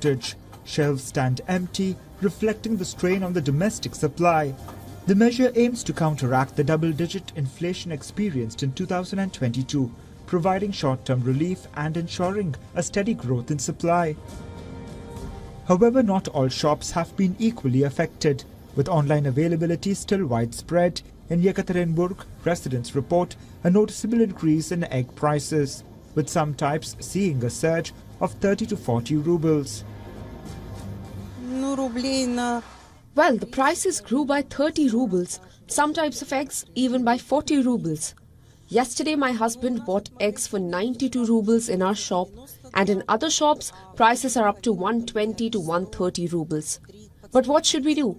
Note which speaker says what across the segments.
Speaker 1: shortage. Shelves stand empty, reflecting the strain on the domestic supply. The measure aims to counteract the double-digit inflation experienced in 2022, providing short-term relief and ensuring a steady growth in supply. However, not all shops have been equally affected, with online availability still widespread. In Yekaterinburg, residents report a noticeable increase in egg prices, with some types seeing a surge of 30 to 40 rubles.
Speaker 2: Well, the prices grew by 30 rubles, some types of eggs even by 40 rubles. Yesterday my husband bought eggs for 92 rubles in our shop, and in other shops prices are up to 120 to 130 rubles. But what should we do?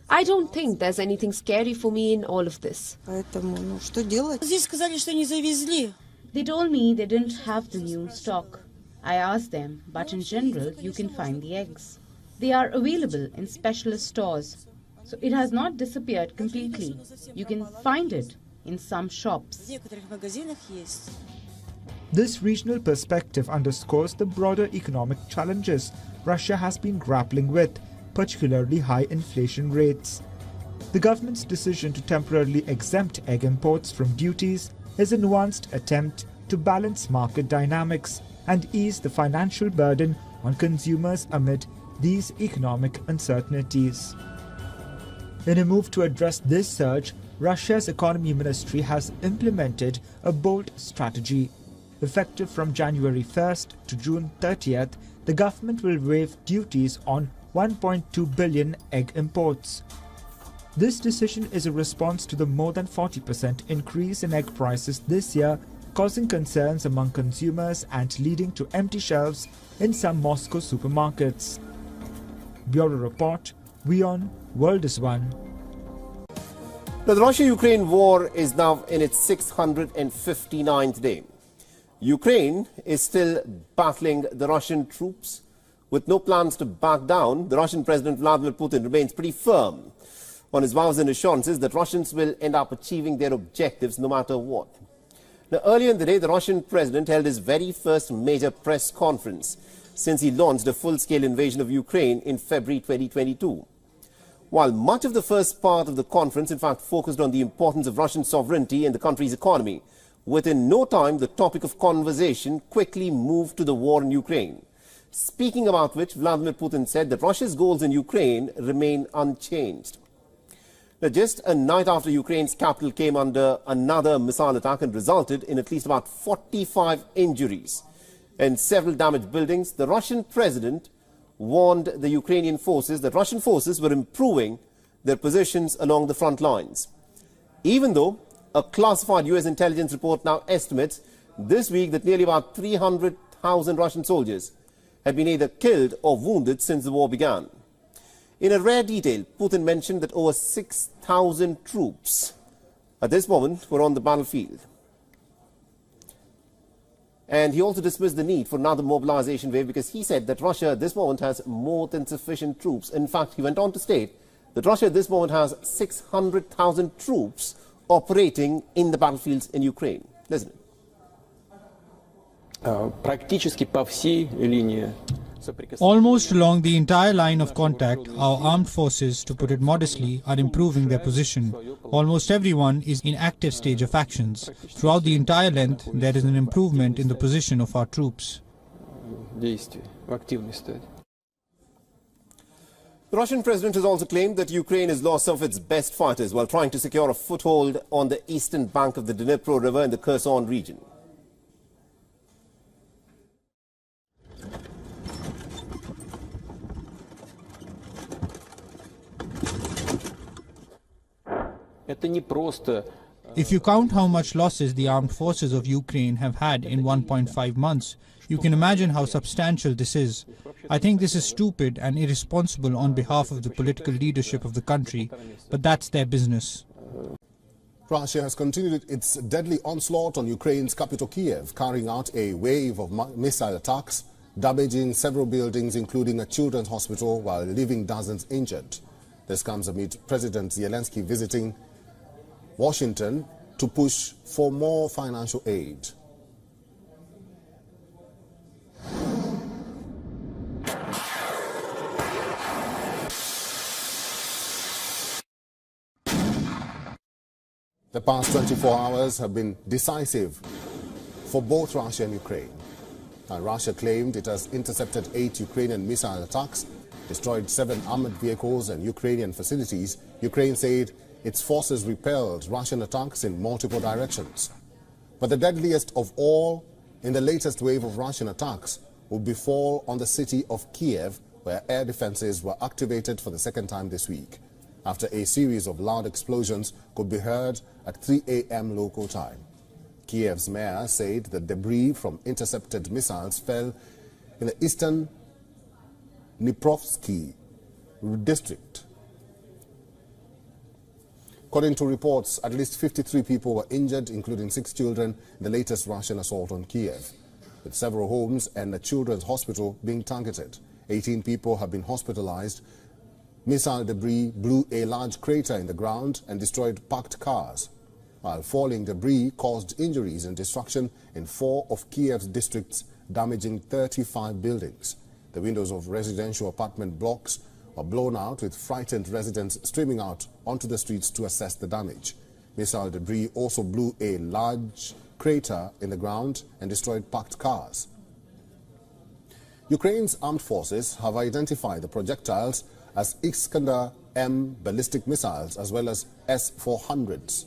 Speaker 2: I don't think there's anything scary for me in all of this.
Speaker 3: They told me they didn't have the new stock. I asked them, but in general you can find the eggs. They are available in specialist stores, so it has not disappeared completely. You can find it in some shops.
Speaker 1: This regional perspective underscores the broader economic challenges Russia has been grappling with, particularly high inflation rates. The government's decision to temporarily exempt egg imports from duties is a nuanced attempt to balance market dynamics and ease the financial burden on consumers amid these economic uncertainties. In a move to address this surge, Russia's economy ministry has implemented a bold strategy. Effective from January 1st to June 30th, the government will waive duties on 1.2 billion egg imports. This decision is a response to the more than 40% increase in egg prices this year, causing concerns among consumers and leading to empty shelves in some Moscow supermarkets. Bureau Report, WION World is One.
Speaker 4: Now, the Russia-Ukraine war is now in its 659th day. Ukraine is still battling the Russian troops. With no plans to back down, the Russian President Vladimir Putin remains pretty firm on his vows and assurances that Russians will end up achieving their objectives no matter what. Now, earlier in the day, the Russian president held his very first major press conference since he launched a full-scale invasion of Ukraine in February 2022. While much of the first part of the conference, in fact, focused on the importance of Russian sovereignty and the country's economy, within no time, the topic of conversation quickly moved to the war in Ukraine. Speaking about which, Vladimir Putin said that Russia's goals in Ukraine remain unchanged. Now, just a night after Ukraine's capital came under another missile attack and resulted in at least about 45 injuries and several damaged buildings, the Russian president warned the Ukrainian forces that Russian forces were improving their positions along the front lines. Even though a classified US intelligence report now estimates this week that nearly about 300,000 Russian soldiers had been either killed or wounded since the war began. In a rare detail, Putin mentioned that over 6,000 troops at this moment were on the battlefield. And he also dismissed the need for another mobilization wave because he said that Russia at this moment has more than sufficient troops. In fact, he went on to state that Russia at this moment has 600,000 troops operating in the battlefields in Ukraine. Listen.
Speaker 5: Almost along the entire line of contact, our armed forces, to put it modestly, are improving their position. Almost everyone is in active stage of actions. Throughout the entire length, there is an improvement in the position of our troops.
Speaker 4: The Russian president has also claimed that Ukraine has lost some of its best fighters while trying to secure a foothold on the eastern bank of the Dnipro River in the Kherson region.
Speaker 5: If you count how much losses the armed forces of Ukraine have had in 1.5 months, you can imagine how substantial this is. I think this is stupid and irresponsible on behalf of the political leadership of the country, but that's their business.
Speaker 6: Russia has continued its deadly onslaught on Ukraine's capital Kiev, carrying out a wave of missile attacks, damaging several buildings, including a children's hospital, while leaving dozens injured. This comes amid President Zelensky visiting Washington to push for more financial aid. The past 24 hours have been decisive for both Russia and Ukraine. Russia claimed it has intercepted 8 Ukrainian missile attacks, destroyed 7 armored vehicles and Ukrainian facilities. Ukraine said its forces repelled Russian attacks in multiple directions. But the deadliest of all in the latest wave of Russian attacks will befall on the city of Kiev, where air defenses were activated for the second time this week, after a series of loud explosions could be heard at 3 a.m. local time. Kiev's mayor said the debris from intercepted missiles fell in the eastern Dniprovsky district. According to reports, at least 53 people were injured, including 6 children, in the latest Russian assault on Kiev, with several homes and a children's hospital being targeted. 18 people have been hospitalized. Missile debris blew a large crater in the ground and destroyed parked cars, while falling debris caused injuries and destruction in 4 of Kiev's districts, damaging 35 buildings. The windows of residential apartment blocks were blown out, with frightened residents streaming out onto the streets to assess the damage. Missile debris also blew a large crater in the ground and destroyed parked cars. Ukraine's armed forces have identified the projectiles as Iskander-M ballistic missiles as well as S-400s.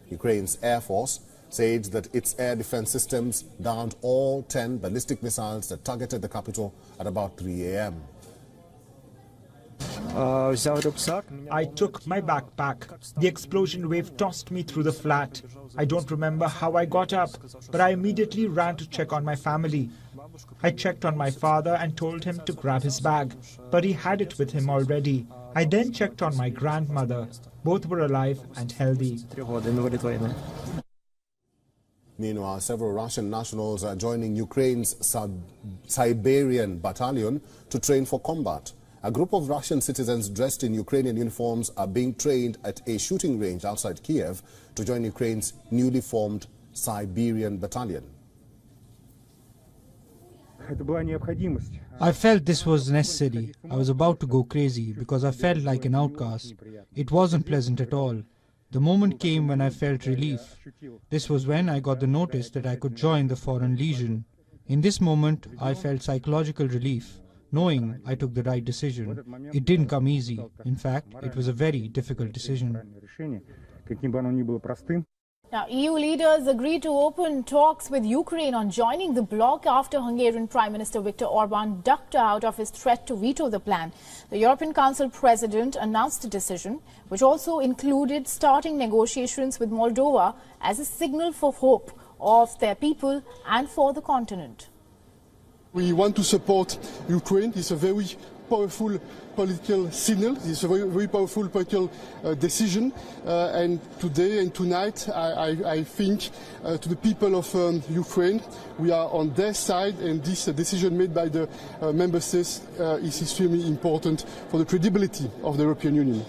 Speaker 6: Ukraine's Air Force said that its air defense systems downed all 10 ballistic missiles that targeted the capital at about 3 a.m.
Speaker 1: I took my backpack. The explosion wave tossed me through the flat. I don't remember how I got up, but I immediately ran to check on my family. I checked on my father and told him to grab his bag, but he had it with him already. I then checked on my grandmother. Both were alive and healthy.
Speaker 6: Meanwhile, several Russian nationals are joining Ukraine's Siberian battalion to train for combat. A group of Russian citizens dressed in Ukrainian uniforms are being trained at a shooting range outside Kiev to join Ukraine's newly formed Siberian battalion.
Speaker 5: I felt this was necessary. I was about to go crazy because I felt like an outcast. It wasn't pleasant at all. The moment came when I felt relief. This was when I got the notice that I could join the Foreign Legion. In this moment, I felt psychological relief, knowing I took the right decision. It didn't come easy. In fact, it was a very difficult decision.
Speaker 7: Now, EU leaders agreed to open talks with Ukraine on joining the bloc after Hungarian Prime Minister Viktor Orban ducked out of his threat to veto the plan. The European Council President announced a decision, which also included starting negotiations with Moldova as a signal for hope of their people and for the continent.
Speaker 8: We want to support Ukraine. It's a very powerful political signal. It's a very powerful political decision. And today and tonight, I think to the people of Ukraine, we are on their side, and this decision made by the member states is extremely important for the credibility of the European Union.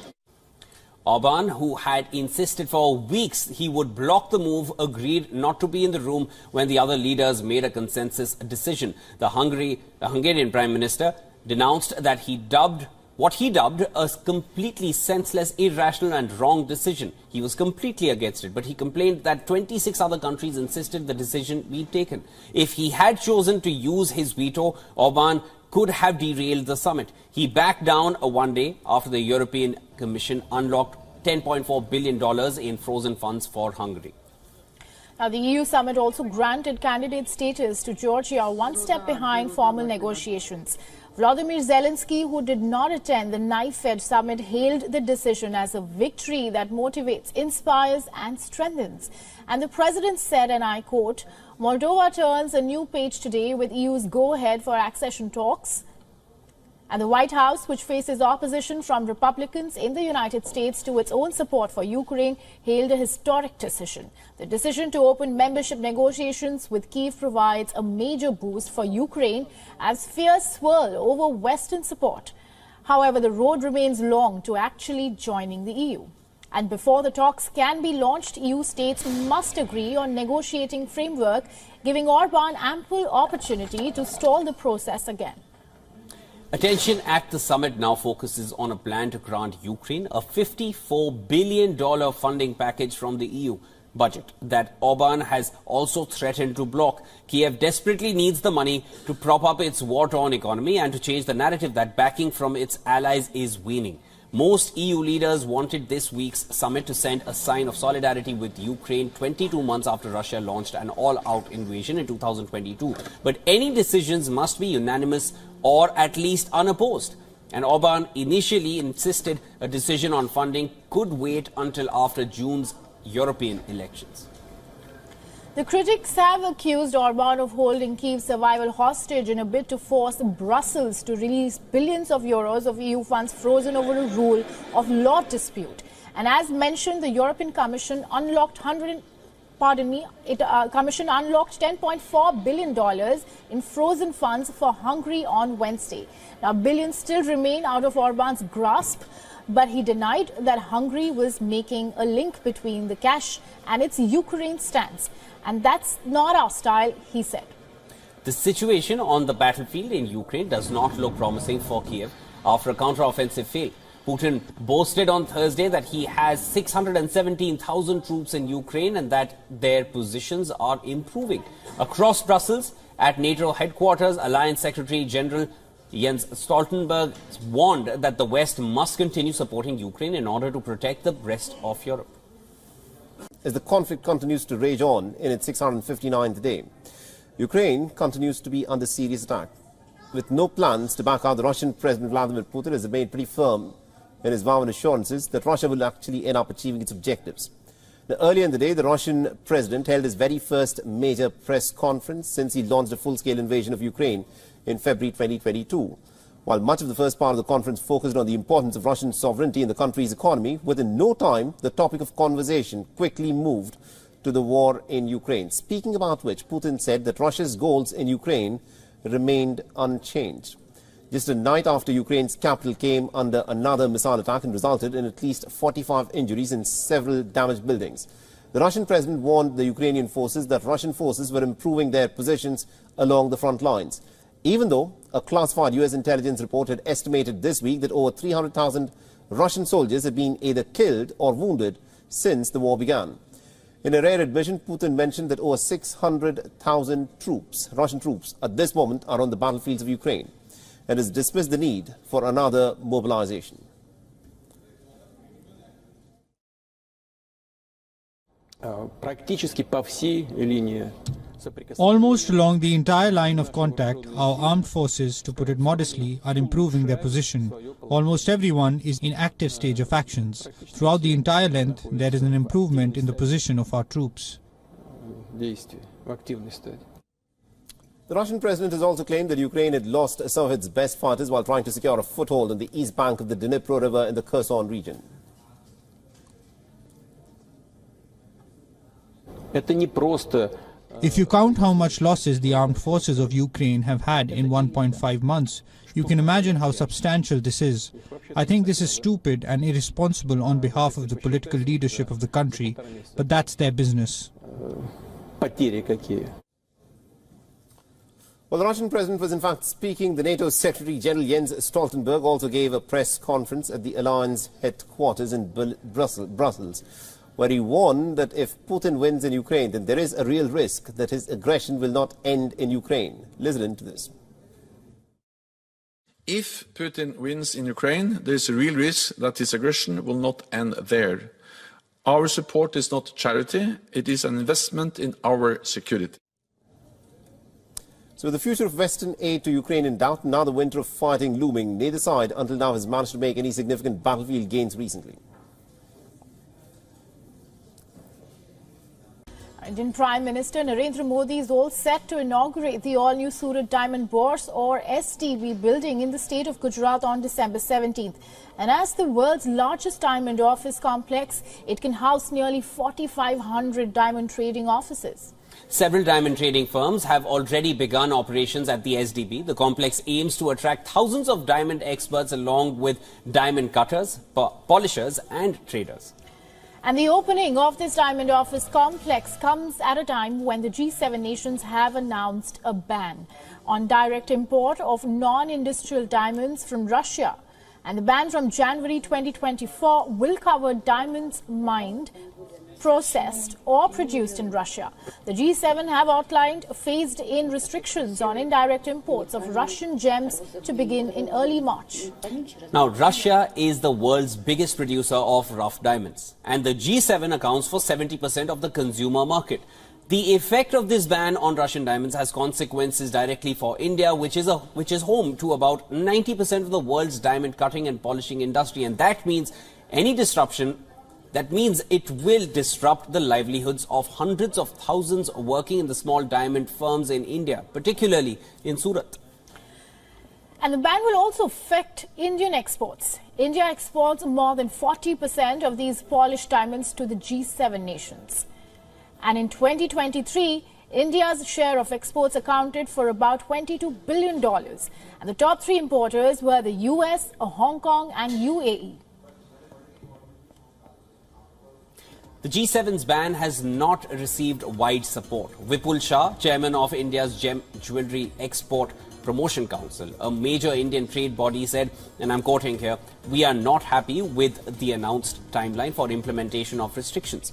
Speaker 9: Orban, who had insisted for weeks he would block the move, agreed not to be in the room when the other leaders made a consensus decision. The Hungarian Prime Minister denounced that what he dubbed a completely senseless, irrational and wrong decision. He was completely against it, but he complained that 26 other countries insisted the decision be taken. If he had chosen to use his veto, Orban could have derailed the summit. He backed down one day after the European Commission unlocked $10.4 billion in frozen funds for Hungary.
Speaker 7: Now, the EU summit also granted candidate status to Georgia, one step behind formal negotiations. Vladimir Zelensky, who did not attend the knife-edge summit, hailed the decision as a victory that motivates, inspires and strengthens. And the president said, and I quote, "Moldova turns a new page today with EU's go-ahead for accession talks." And the White House, which faces opposition from Republicans in the United States to its own support for Ukraine, hailed a historic decision. The decision to open membership negotiations with Kyiv provides a major boost for Ukraine as fears swirl over Western support. However, the road remains long to actually joining the EU. And before the talks can be launched, EU states must agree on negotiating framework, giving Orban ample opportunity to stall the process again.
Speaker 9: Attention at the summit now focuses on a plan to grant Ukraine a $54 billion funding package from the EU budget that Orban has also threatened to block. Kiev desperately needs the money to prop up its war-torn economy and to change the narrative that backing from its allies is waning. Most EU leaders wanted this week's summit to send a sign of solidarity with Ukraine 22 months after Russia launched an all-out invasion in 2022. But any decisions must be unanimous or at least unopposed. And Orban initially insisted a decision on funding could wait until after June's European elections.
Speaker 7: The critics have accused Orban of holding Kyiv's survival hostage in a bid to force Brussels to release billions of euros of EU funds frozen over a rule of law dispute. And as mentioned, the European Commission unlocked Commission unlocked $10.4 billion in frozen funds for Hungary on Wednesday. Now, billions still remain out of Orban's grasp, but he denied that Hungary was making a link between the cash and its Ukraine stance. And that's not our style, he said.
Speaker 9: The situation on the battlefield in Ukraine does not look promising for Kiev after a counteroffensive failed. Putin boasted on Thursday that he has 617,000 troops in Ukraine and that their positions are improving. Across Brussels, at NATO headquarters, Alliance Secretary General Jens Stoltenberg warned that the West must continue supporting Ukraine in order to protect the rest of Europe.
Speaker 4: As the conflict continues to rage on in its 659th day, Ukraine continues to be under serious attack. With no plans to back out, the Russian President Vladimir Putin has made pretty firm in his vow and assurances that Russia will actually end up achieving its objectives. Now, earlier in the day, the Russian president held his very first major press conference since he launched a full-scale invasion of Ukraine in February 2022. While much of the first part of the conference focused on the importance of Russian sovereignty in the country's economy, within no time, the topic of conversation quickly moved to the war in Ukraine, speaking about which Putin said that Russia's goals in Ukraine remained unchanged. Just a night after Ukraine's capital came under another missile attack and resulted in at least 45 injuries and several damaged buildings, the Russian president warned the Ukrainian forces that Russian forces were improving their positions along the front lines, even though a classified U.S. intelligence report had estimated this week that over 300,000 Russian soldiers had been either killed or wounded since the war began. In a rare admission, Putin mentioned that over 600,000 Russian troops, at this moment are on the battlefields of Ukraine, and has dismissed the need for another mobilization.
Speaker 5: Almost along the entire line of contact, our armed forces, to put it modestly, are improving their position. Almost everyone is in active stage of actions. Throughout the entire length, there is an improvement in the position of our troops.
Speaker 4: The Russian president has also claimed that Ukraine had lost some of its best fighters while trying to secure a foothold on the east bank of the Dnipro River in the Kherson region.
Speaker 5: If you count how much losses the armed forces of Ukraine have had in 1.5 months, you can imagine how substantial this is. I think this is stupid and irresponsible on behalf of the political leadership of the country, but that's their business.
Speaker 4: Well, the Russian president was in fact speaking. The NATO Secretary General Jens Stoltenberg also gave a press conference at the alliance headquarters in Brussels, where he warned that if Putin wins in Ukraine, then there is a real risk that his aggression will not end in Ukraine. Listen to this.
Speaker 10: If Putin wins in Ukraine, there is a real risk that his aggression will not end there. Our support is not charity, it is an investment in our security.
Speaker 4: So the future of Western aid to Ukraine in doubt, now the winter of fighting looming, neither side until now has managed to make any significant battlefield gains recently.
Speaker 7: Indian Prime Minister Narendra Modi is all set to inaugurate the all-new Surat Diamond Bourse or SDB building in the state of Gujarat on December 17th. And as the world's largest diamond office complex, it can house nearly 4,500 diamond trading offices.
Speaker 9: Several diamond trading firms have already begun operations at the SDB. The complex aims to attract thousands of diamond experts along with diamond cutters, polishers and traders.
Speaker 7: And the opening of this diamond office complex comes at a time when the G7 nations have announced a ban on direct import of non-industrial diamonds from Russia. And the ban from January 2024 will cover diamonds mined, processed or produced in Russia. The G7 have outlined phased-in restrictions on indirect imports of Russian gems to begin in early March.
Speaker 9: Now, Russia is the world's biggest producer of rough diamonds, and the G7 accounts for 70% of the consumer market. The effect of this ban on Russian diamonds has consequences directly for India, which is home to about 90% of the world's diamond cutting and polishing industry, and that means any disruption. That means it will disrupt the livelihoods of hundreds of thousands working in the small diamond firms in India, particularly in Surat.
Speaker 7: And the ban will also affect Indian exports. India exports more than 40% of these polished diamonds to the G7 nations. And in 2023, India's share of exports accounted for about $22 billion. And the top three importers were the US, Hong Kong and UAE.
Speaker 9: The G7's ban has not received wide support. Vipul Shah, chairman of India's Gem Jewellery Export Promotion Council, a major Indian trade body, said, and I'm quoting here, "We are not happy with the announced timeline for implementation of restrictions."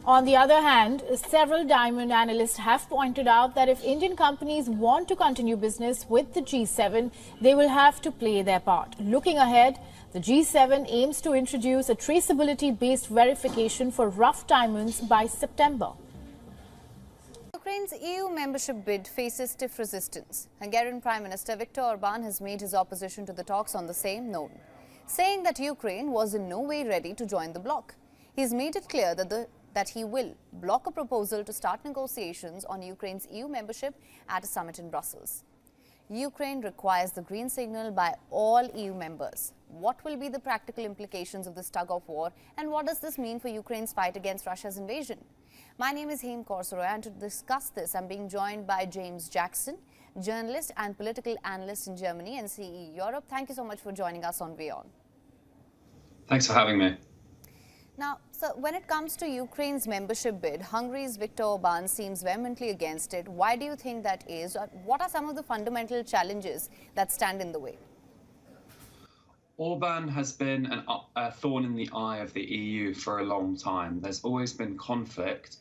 Speaker 7: On the other hand, several diamond analysts have pointed out that if Indian companies want to continue business with the G7, they will have to play their part. Looking ahead, the G7 aims to introduce a traceability-based verification for rough diamonds by September.
Speaker 11: Ukraine's EU membership bid faces stiff resistance. Hungarian Prime Minister Viktor Orban has made his opposition to the talks on the same note, saying that Ukraine was in no way ready to join the bloc. He's made it clear that he will block a proposal to start negotiations on Ukraine's EU membership at a summit in Brussels. Ukraine requires the green signal by all EU members. What will be the practical implications of this tug-of-war, and what does this mean for Ukraine's fight against Russia's invasion? My name is Heem Korsaro, and to discuss this, I'm being joined by James Jackson, journalist and political analyst in Germany and CE Europe. Thank you so much for joining us on WION.
Speaker 12: Thanks for having me.
Speaker 11: Now, so when it comes to Ukraine's membership bid, Hungary's Viktor Orban seems vehemently against it. Why do you think that is? What are some of the fundamental challenges that stand in the way?
Speaker 12: Orban has been a thorn in the eye of the EU for a long time. There's always been conflict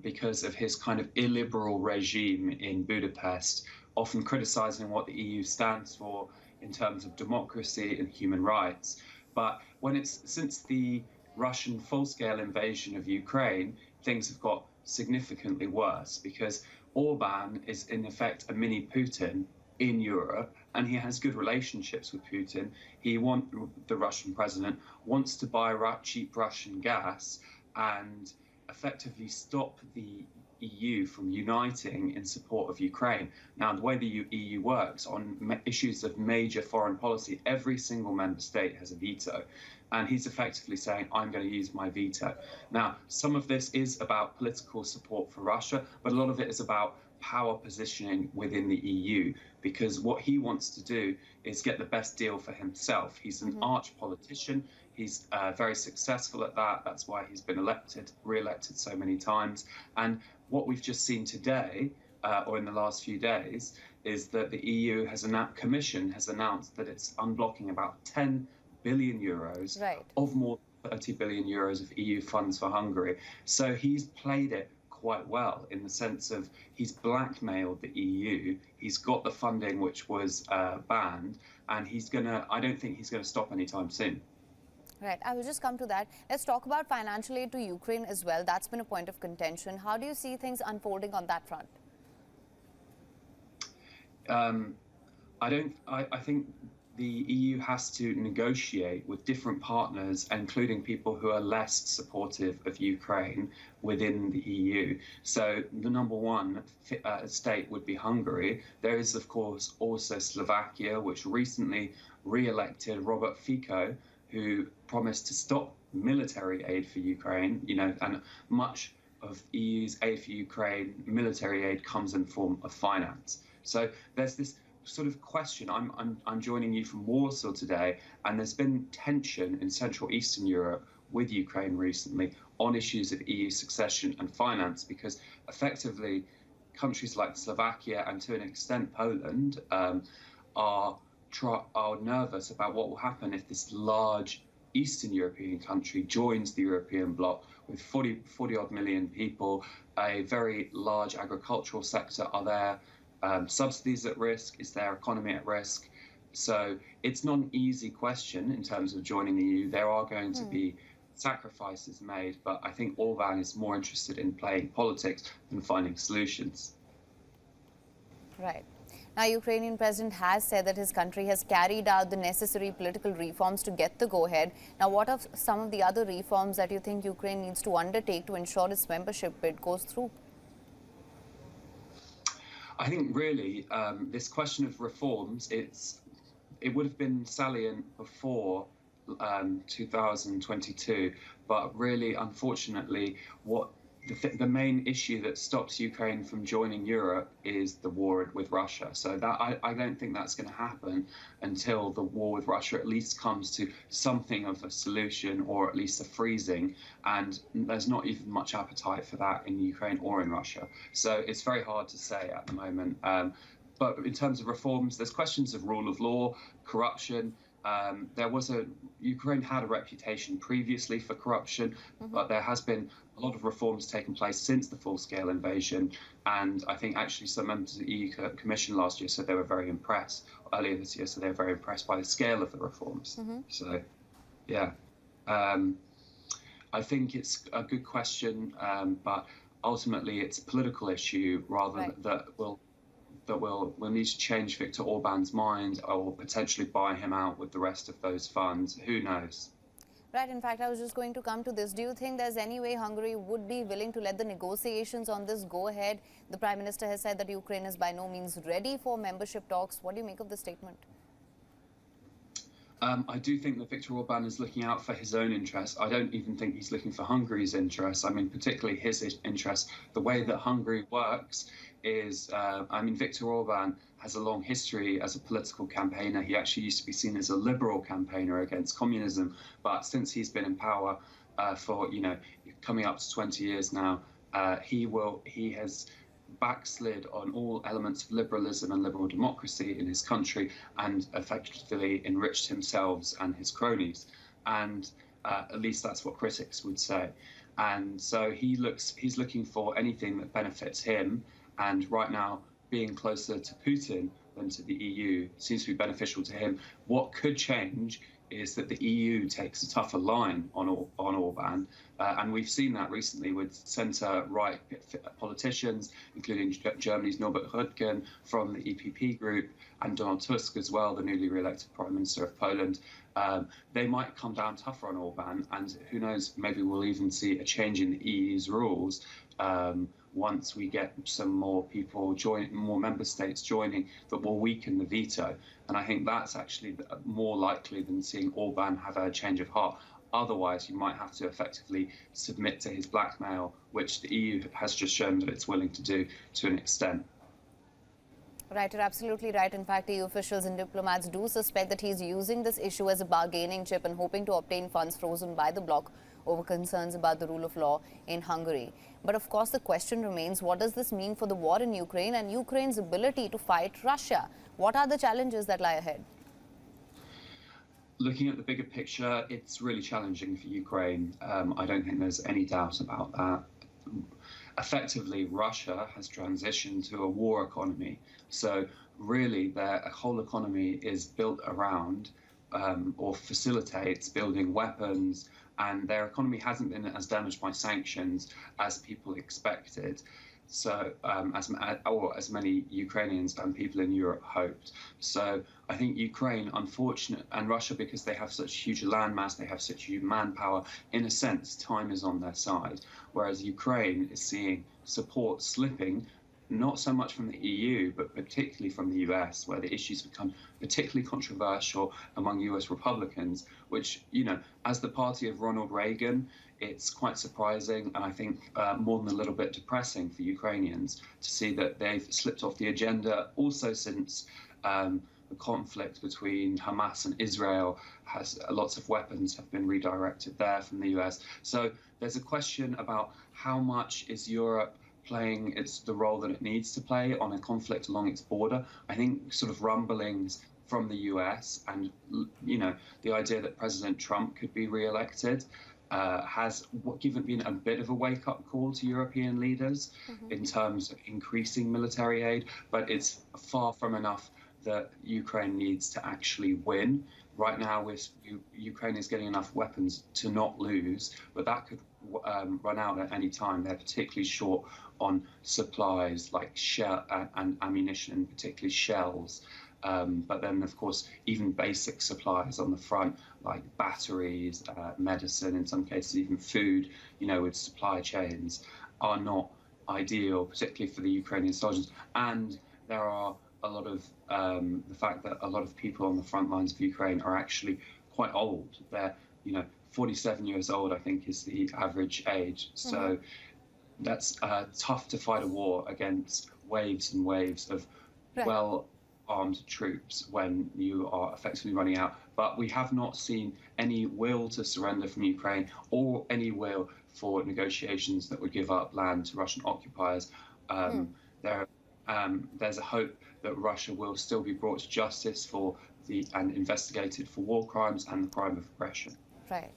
Speaker 12: because of his kind of illiberal regime in Budapest, often criticizing what the EU stands for in terms of democracy and human rights. But since the Russian full-scale invasion of Ukraine, things have got significantly worse because Orban is in effect a mini Putin in Europe, and he has good relationships with Putin. The Russian president wants to buy cheap Russian gas and effectively stop the EU from uniting in support of Ukraine. Now, the way the EU works on issues of major foreign policy, every single member state has a veto. And he's effectively saying, I'm going to use my veto. Now, some of this is about political support for Russia, but a lot of it is about power positioning within the EU, because what he wants to do is get the best deal for himself. He's an arch politician. He's very successful at that. That's why he's been re-elected so many times. And what we've just seen today, or in the last few days, is that the EU Commission has announced that it's unblocking about 10 billion euros of more than 30 billion euros of EU funds for Hungary. So he's played it quite well in the sense of he's blackmailed the EU. He's got the funding which was banned, and I don't think he's going to stop anytime soon.
Speaker 11: Right, I will just come to that. Let's talk about financial aid to Ukraine as well. That's been a point of contention. How do you see things unfolding on that front?
Speaker 12: I think the EU has to negotiate with different partners, including people who are less supportive of Ukraine within the EU. So the number one state would be Hungary. There is, of course, also Slovakia, which recently re-elected Robert Fico, who promised to stop military aid for Ukraine, and much of EU's aid for Ukraine, military aid, comes in form of finance. So there's this sort of question. I'm joining you from Warsaw today, and there's been tension in Central Eastern Europe with Ukraine recently on issues of EU succession and finance, because effectively countries like Slovakia and to an extent Poland are nervous about what will happen if this large Eastern European country joins the European bloc with 40 odd million people, a very large agricultural sector. Are there subsidies at risk? Is their economy at risk? So it's not an easy question in terms of joining the EU. There are going to be sacrifices made, but I think Orban is more interested in playing politics than finding solutions.
Speaker 11: Right. Now, Ukrainian president has said that his country has carried out the necessary political reforms to get the go-ahead. Now, what are some of the other reforms that you think Ukraine needs to undertake to ensure its membership bid goes through?
Speaker 12: I think really this question of reforms, it would have been salient before 2022, but really, unfortunately, the main issue that stops Ukraine from joining Europe is the war with Russia. So that I don't think that's going to happen until the war with Russia at least comes to something of a solution, or at least a freezing. And there's not even much appetite for that in Ukraine or in Russia. So it's very hard to say at the moment. But in terms of reforms, there's questions of rule of law, corruption. Ukraine had a reputation previously for corruption, but there has been a lot of reforms taken place since the full-scale invasion. And I think actually some members of the EU Commission last year said they were very impressed, earlier this year, so they were very impressed by the scale of the reforms. So, yeah, I think it's a good question, but ultimately it's a political issue rather that we'll need to change Viktor Orban's mind, or potentially buy him out with the rest of those funds. Who knows?
Speaker 11: Right. In fact, I was just going to come to this. Do you think there's any way Hungary would be willing to let the negotiations on this go ahead? The Prime Minister has said that Ukraine is by no means ready for membership talks. What do you make of the statement?
Speaker 12: I do think that Viktor Orban is looking out for his own interests. I don't even think he's looking for Hungary's interests. I mean, particularly his interests. The way that Hungary works is, Viktor Orban has a long history as a political campaigner. He actually used to be seen as a liberal campaigner against communism. But since he's been in power for, coming up to 20 years now, he has backslid on all elements of liberalism and liberal democracy in his country, and effectively enriched himself and his cronies. And at least that's what critics would say. And so he's looking for anything that benefits him. And right now, being closer to Putin than to the EU seems to be beneficial to him. What could change is that the EU takes a tougher line on Orban. And we've seen that recently with centre-right politicians, including Germany's Norbert Röttgen from the EPP group, and Donald Tusk as well, the newly re-elected Prime Minister of Poland. They might come down tougher on Orban, and who knows, maybe we'll even see a change in the EU's rules once we get some more people more member states joining, that will weaken the veto. And I think that's actually more likely than seeing Orban have a change of heart. Otherwise, you might have to effectively submit to his blackmail, which the EU has just shown that it's willing to do to an extent.
Speaker 11: Right, you're absolutely right. In fact, EU officials and diplomats do suspect that he's using this issue as a bargaining chip and hoping to obtain funds frozen by the bloc over concerns about the rule of law in Hungary. But of course, the question remains, what does this mean for the war in Ukraine and Ukraine's ability to fight Russia? What are the challenges that lie ahead?
Speaker 12: Looking at the bigger picture, it's really challenging for Ukraine. I don't think there's any doubt about that. Effectively, Russia has transitioned to a war economy. So really, their whole economy is built around or facilitates building weapons, and their economy hasn't been as damaged by sanctions as people expected. So as many Ukrainians and people in Europe hoped. So I think Ukraine, unfortunate, and Russia, because they have such huge landmass, they have such huge manpower, in a sense, time is on their side. Whereas Ukraine is seeing support slipping, not so much from the EU, but particularly from the US, where the issues become particularly controversial among US Republicans, which, as the party of Ronald Reagan, it's quite surprising, and I think more than a little bit depressing for Ukrainians to see that they've slipped off the agenda. Also, since The conflict between Hamas and Israel has lots of weapons have been redirected there from the US. So there's a question about how much is Europe playing the role that it needs to play on a conflict along its border. I think sort of rumblings from the US and, the idea that President Trump could be re-elected has been a bit of a wake-up call to European leaders in terms of increasing military aid, but it's far from enough that Ukraine needs to actually win. Right now, Ukraine is getting enough weapons to not lose, but that could run out at any time. They're particularly short on supplies like shell and ammunition, particularly shells. But then, of course, even basic supplies on the front, like batteries, medicine, in some cases even food, with supply chains, are not ideal, particularly for the Ukrainian soldiers. And there are a lot of the fact that a lot of people on the front lines of Ukraine are actually quite old. They're, 47 years old, I think, is the average age. So that's tough to fight a war against waves and waves of well-armed troops when you are effectively running out. But we have not seen any will to surrender from Ukraine or any will for negotiations that would give up land to Russian occupiers. There's a hope that Russia will still be brought to justice and investigated for war crimes and the crime of aggression.
Speaker 11: Right.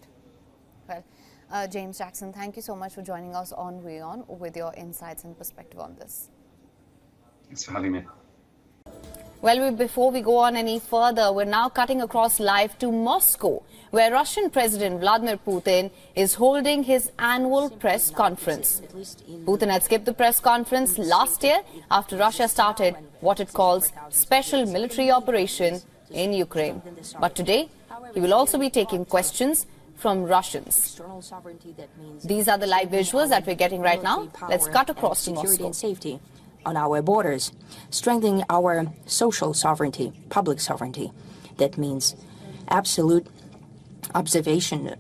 Speaker 11: Well, James Jackson, thank you so much for joining us on WION with your insights and perspective on this.
Speaker 12: Thanks for having me.
Speaker 11: Well, before we go on any further, we're now cutting across live to Moscow, where Russian President Vladimir Putin is holding his annual press conference. Putin had skipped the press conference last year after Russia started what it calls special military operation in Ukraine. But today, he will also be taking questions from Russians. These are the live visuals that we're getting right now. Let's cut across to Moscow.
Speaker 13: And safety on our borders, strengthening our social sovereignty, public sovereignty. That means absolute observation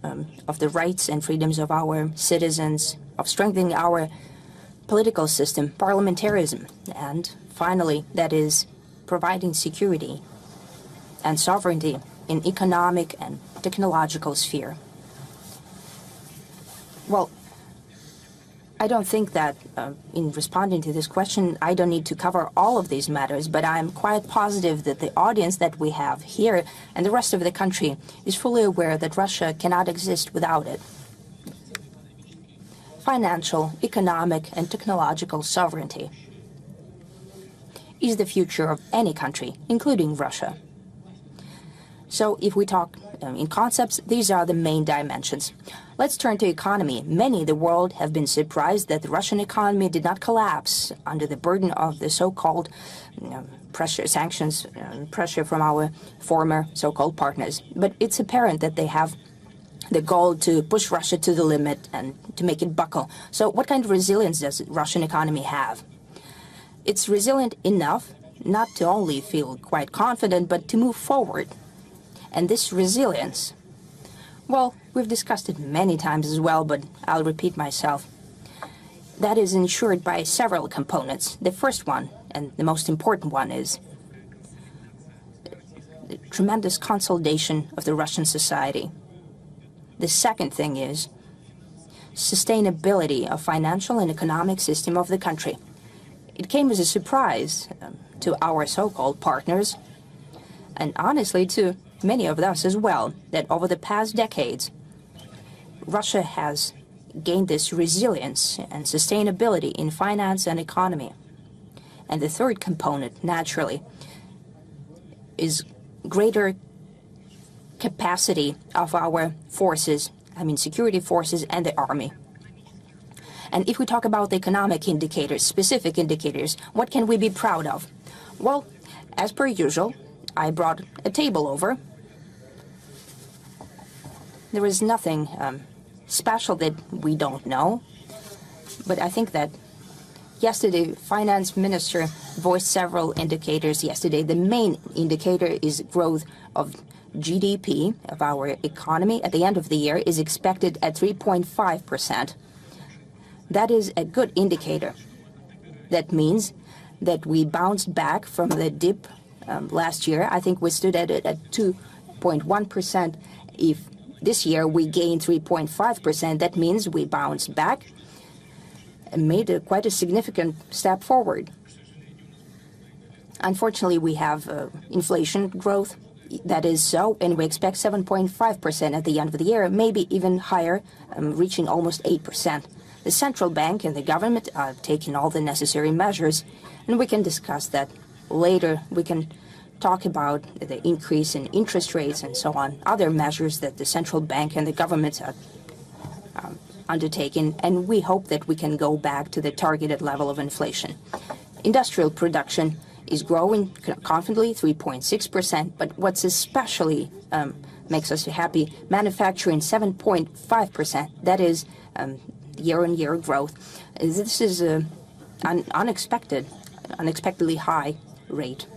Speaker 13: of the rights and freedoms of our citizens, of strengthening our political system, parliamentarism, and finally, that is providing security and sovereignty in economic and technological sphere. Well, I don't think that in responding to this question, I don't need to cover all of these matters, but I'm quite positive that the audience that we have here and the rest of the country is fully aware that Russia cannot exist without it. Financial, economic, and technological sovereignty is the future of any country, including Russia. So if we talk in concepts, these are the main dimensions. Let's turn to economy. Many in the world have been surprised that the Russian economy did not collapse under the burden of the so-called pressure, sanctions, pressure from our former so-called partners. But it's apparent that they have the goal to push Russia to the limit and to make it buckle. So what kind of resilience does the Russian economy have? It's resilient enough not to only feel quite confident, but to move forward. And this resilience, well, we've discussed it many times as well, but I'll repeat myself. That is ensured by several components. The first one, and the most important one, is the tremendous consolidation of the Russian society. The second thing is sustainability of financial and economic system of the country. It came as a surprise to our so-called partners, and honestly to many of us as well, that over the past decades, Russia has gained this resilience and sustainability in finance and economy. And the third component, naturally, is greater capacity of our forces, security forces and the army. And if we talk about the economic indicators, specific indicators, what can we be proud of? Well, as per usual, I brought a table over. There is nothing special that we don't know, but I think that yesterday, Finance Minister voiced several indicators yesterday. The main indicator is growth of GDP of our economy at the end of the year is expected at 3.5%. That is a good indicator. That means that we bounced back from the dip last year. I think we stood at 2.1%. If this year we gained 3.5%, that means we bounced back and made quite a significant step forward. Unfortunately, we have inflation growth. That is so, and we expect 7.5% at the end of the year, maybe even higher, reaching almost 8%. The central bank and the government are taking all the necessary measures, and we can discuss that later. We can talk about the increase in interest rates and so on, other measures that the central bank and the government are undertaking, and we hope that we can go back to the targeted level of inflation. Industrial production is growing confidently, 3.6%, but what's especially makes us happy, manufacturing 7.5%. That is year-on-year growth. This is an unexpectedly high rate.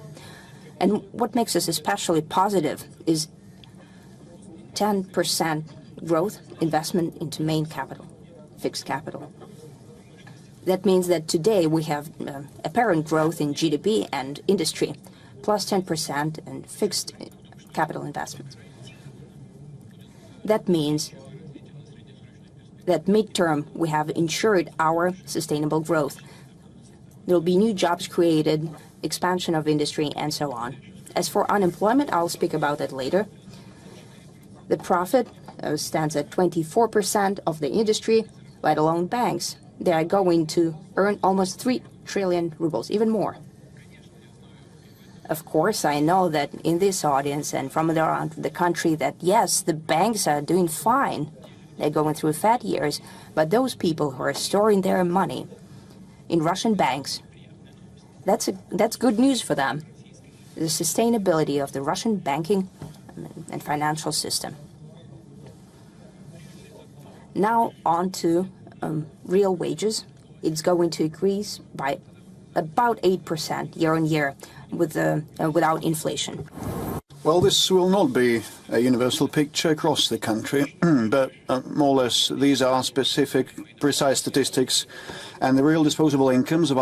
Speaker 13: And what makes us especially positive is 10% growth investment into main capital, fixed capital. That means that today we have apparent growth in GDP and industry, plus 10% in fixed capital investments. That means that midterm we have ensured our sustainable growth. There will be new jobs created, expansion of industry, and so on. As for unemployment, I'll speak about that later. The profit stands at 24% of the industry, let alone banks. They are going to earn almost 3 trillion rubles, even more. Of course, I know that in this audience and from around the country that, yes, the banks are doing fine. They're going through fat years. But those people who are storing their money in Russian banks, that's good news for them. The sustainability of the Russian banking and financial system. Now on to real wages. It's going to increase by about 8% year on year without inflation.
Speaker 14: Well, this will not be a universal picture across the country, but more or less these are specific, precise statistics, and the real disposable incomes of